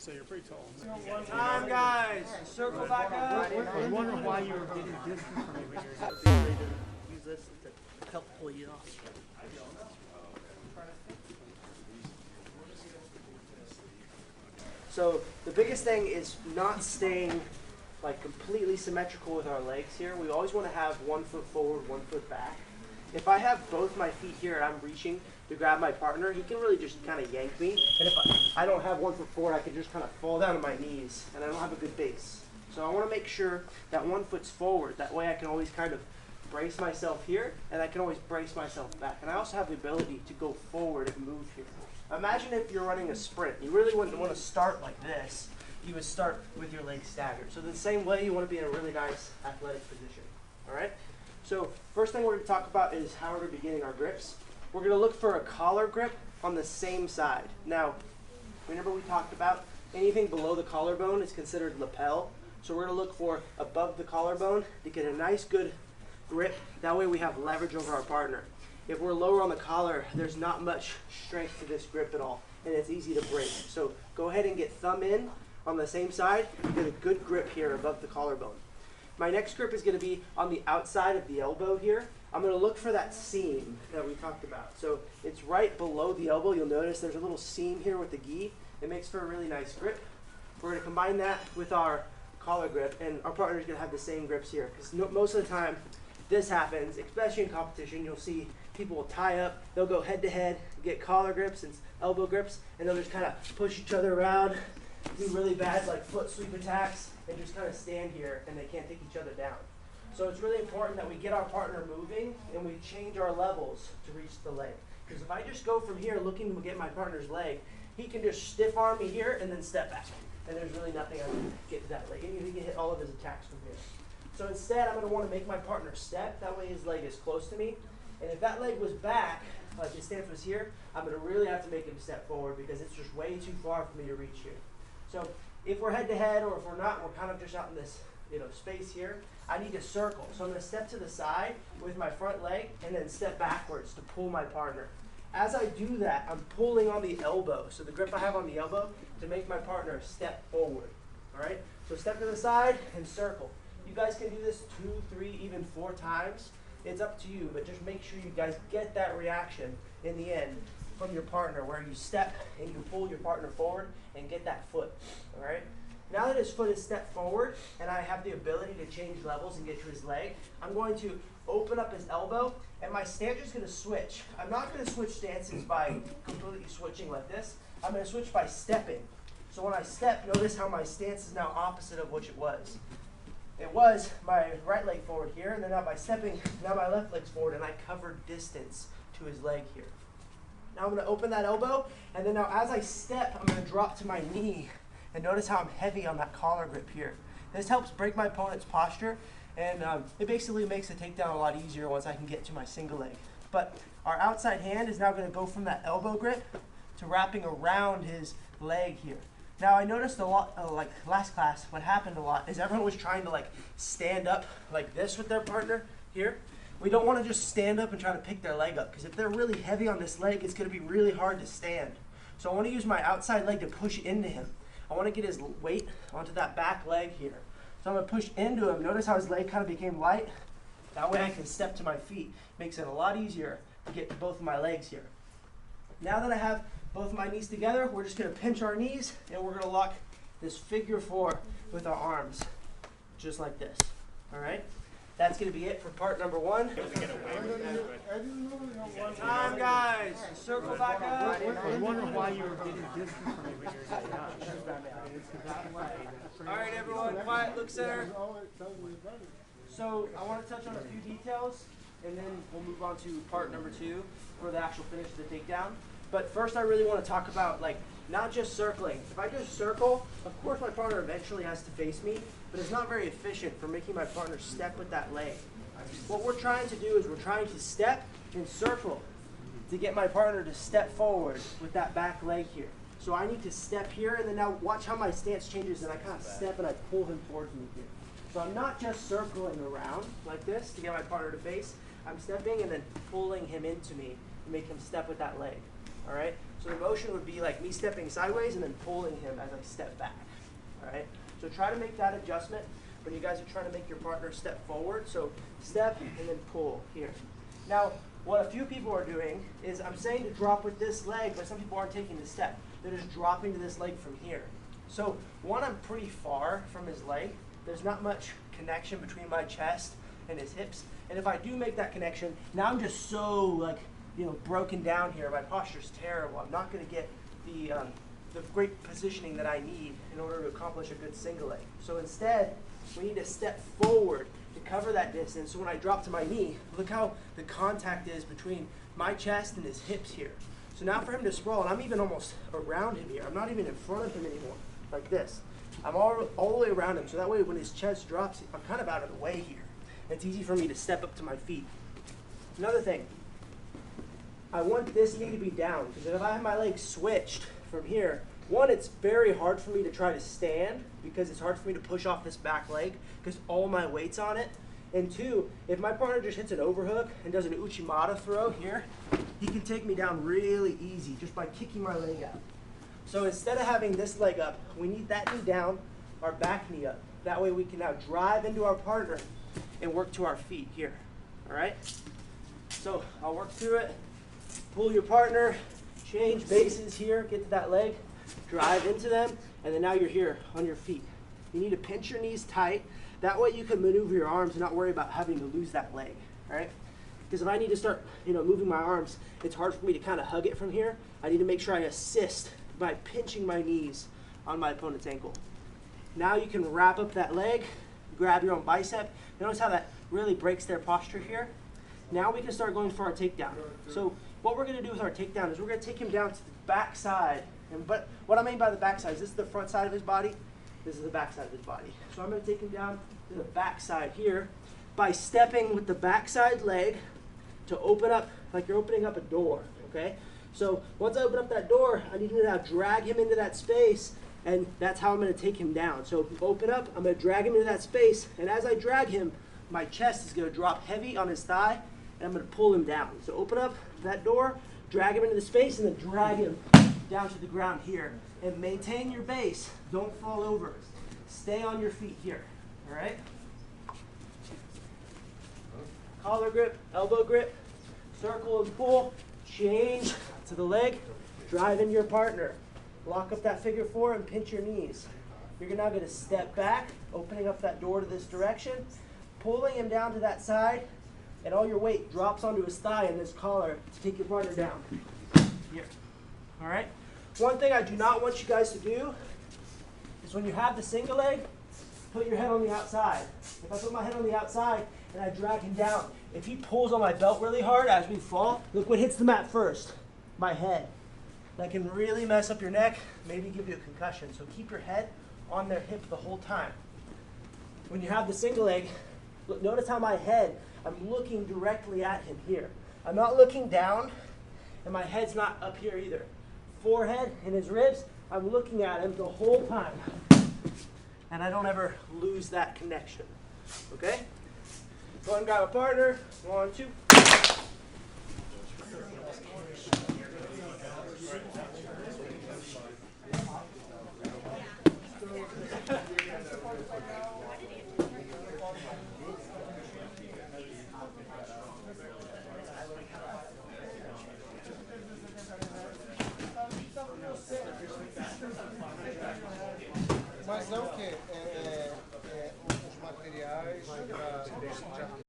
So you're pretty tall. One time, guys. Circle back up. I was wondering why you were getting distance from me when you're use this to help pull you off. So the biggest thing is not staying like completely symmetrical with our legs here. We always want to have 1 foot forward, 1 foot back. If I have both my feet here and I'm reaching to grab my partner, he can really just kind of yank me. And if I don't have 1 foot forward, I can just kind of fall down to my knees and I don't have a good base. So I want to make sure that 1 foot's forward. That way I can always kind of brace myself here and I can always brace myself back. And I also have the ability to go forward and move here. Imagine if you're running a sprint. You really wouldn't want to start like this. You would start with your legs staggered. So the same way, you want to be in a really nice athletic position. All right? So first thing we're going to talk about is how we're beginning our grips. We're going to look for a collar grip on the same side. Now, remember we talked about anything below the collarbone is considered lapel. So we're going to look for above the collarbone to get a nice good grip. That way we have leverage over our partner. If we're lower on the collar, there's not much strength to this grip at all, and it's easy to break. So go ahead and get thumb in on the same side, get a good grip here above the collarbone. My next grip is going to be on the outside of the elbow here. I'm going to look for that seam that we talked about. So it's right below the elbow. You'll notice there's a little seam here with the gi. It makes for a really nice grip. We're going to combine that with our collar grip, and our partner is going to have the same grips here, because most of the time this happens, especially in competition. You'll see people will tie up, they'll go head to head, get collar grips and elbow grips, and they'll just kind of push each other around, do really bad like foot sweep attacks, and just kind of stand here and they can't take each other down. So it's really important that we get our partner moving and we change our levels to reach the leg. Because if I just go from here looking to get my partner's leg, he can just stiff arm me here and then step back. And there's really nothing I can get to that leg. And he can hit all of his attacks from here. So instead, I'm going to want to make my partner step. That way his leg is close to me. And if that leg was back, like his stance was here, I'm going to really have to make him step forward because it's just way too far for me to reach here. So if we're head to head, or if we're not, we're kind of just out in this space here, I need to circle. So I'm going to step to the side with my front leg and then step backwards to pull my partner. As I do that, I'm pulling on the elbow. So the grip I have on the elbow to make my partner step forward. All right? So step to the side and circle. You guys can do this 2, 3, even 4 times. It's up to you, but just make sure you guys get that reaction in the end from your partner, where you step and you pull your partner forward and get that foot. All right? Now that his foot is stepped forward and I have the ability to change levels and get to his leg, I'm going to open up his elbow and my stance is going to switch. I'm not going to switch stances by completely switching like this. I'm going to switch by stepping. So when I step, notice how my stance is now opposite of what it was. It was my right leg forward here, and then now by stepping, now my left leg's forward, and I covered distance to his leg here. Now I'm going to open that elbow, and then now as I step, I'm going to drop to my knee, and notice how I'm heavy on that collar grip here. This helps break my opponent's posture, and it basically makes the takedown a lot easier once I can get to my single leg. But our outside hand is now going to go from that elbow grip to wrapping around his leg here. Now I noticed a lot, like last class, what happened a lot is everyone was trying to like stand up like this with their partner here. We don't want to just stand up and try to pick their leg up, because if they're really heavy on this leg, it's going to be really hard to stand. So I want to use my outside leg to push into him. I want to get his weight onto that back leg here. So I'm going to push into him. Notice how his leg kind of became light? That way I can step to my feet. Makes it a lot easier to get to both of my legs here. Now that I have both of my knees together, we're just going to pinch our knees and we're going to lock this figure 4 with our arms, just like this. All right? That's going to be it for part number 1. One time, guys. Circle back up. I was wondering why you were getting distance from me when you're All right, everyone. Quiet. Look center. So I want to touch on a few details, and then we'll move on to part number 2 for the actual finish of the takedown. But first, I really want to talk about not just circling. If I just circle, of course my partner eventually has to face me, but it's not very efficient for making my partner step with that leg. What we're trying to do is we're trying to step and circle to get my partner to step forward with that back leg here. So I need to step here, and then now watch how my stance changes, and I kind of step and I pull him towards me here. So I'm not just circling around like this to get my partner to face. I'm stepping and then pulling him into me to make him step with that leg. All right. So the motion would be like me stepping sideways and then pulling him as I step back. All right. So try to make that adjustment when you guys are trying to make your partner step forward. So step and then pull here. Now, what a few people are doing is I'm saying to drop with this leg, but some people aren't taking the step. They're just dropping to this leg from here. So one, I'm pretty far from his leg. There's not much connection between my chest and his hips. And if I do make that connection, now I'm just so like, broken down here. My posture's terrible. I'm not going to get the great positioning that I need in order to accomplish a good single leg. So instead, we need to step forward to cover that distance. So when I drop to my knee, look how the contact is between my chest and his hips here. So now for him to sprawl, and I'm even almost around him here. I'm not even in front of him anymore, like this. I'm all the way around him. So that way when his chest drops, I'm kind of out of the way here. It's easy for me to step up to my feet. Another thing, I want this knee to be down, because if I have my legs switched from here, one, it's very hard for me to try to stand because it's hard for me to push off this back leg because all my weight's on it. And two, if my partner just hits an overhook and does an uchimata throw here, he can take me down really easy just by kicking my leg out. So instead of having this leg up, we need that knee down, our back knee up. That way we can now drive into our partner and work to our feet here. All right? So I'll work through it. Pull your partner, change bases here, get to that leg, drive into them, and then now you're here on your feet. You need to pinch your knees tight. That way you can maneuver your arms and not worry about having to lose that leg, all right? Because if I need to start, moving my arms, it's hard for me to kind of hug it from here. I need to make sure I assist by pinching my knees on my opponent's ankle. Now you can wrap up that leg, grab your own bicep. Notice how that really breaks their posture here. Now we can start going for our takedown. So what we're going to do with our takedown is we're going to take him down to the back side. But what I mean by the back side is this is the front side of his body. This is the back side of his body. So I'm going to take him down to the back side here by stepping with the back side leg to open up like you're opening up a door, okay? So once I open up that door, I need to now drag him into that space, and that's how I'm going to take him down. So open up, I'm going to drag him into that space, and as I drag him, my chest is going to drop heavy on his thigh, and I'm going to pull him down. So open up that door, drag him into the space, and then drag him down to the ground here. And maintain your base. Don't fall over. Stay on your feet here. All right? Collar grip, elbow grip, circle and pull, change to the leg, drive into your partner. Lock up that figure four and pinch your knees. You're now going to step back, opening up that door to this direction, pulling him down to that side, and all your weight drops onto his thigh in this collar to take your partner down. Here. All right? One thing I do not want you guys to do is when you have the single leg, put your head on the outside. If I put my head on the outside and I drag him down, if he pulls on my belt really hard as we fall, look what hits the mat first, my head. That can really mess up your neck, maybe give you a concussion. So keep your head on their hip the whole time. When you have the single leg, look, notice how my head, I'm looking directly at him here. I'm not looking down, and my head's not up here either. Forehead and his ribs, I'm looking at him the whole time. And I don't ever lose that connection. Okay? Go ahead and grab a partner. 1, 2. Mas é o quê? Os materiais para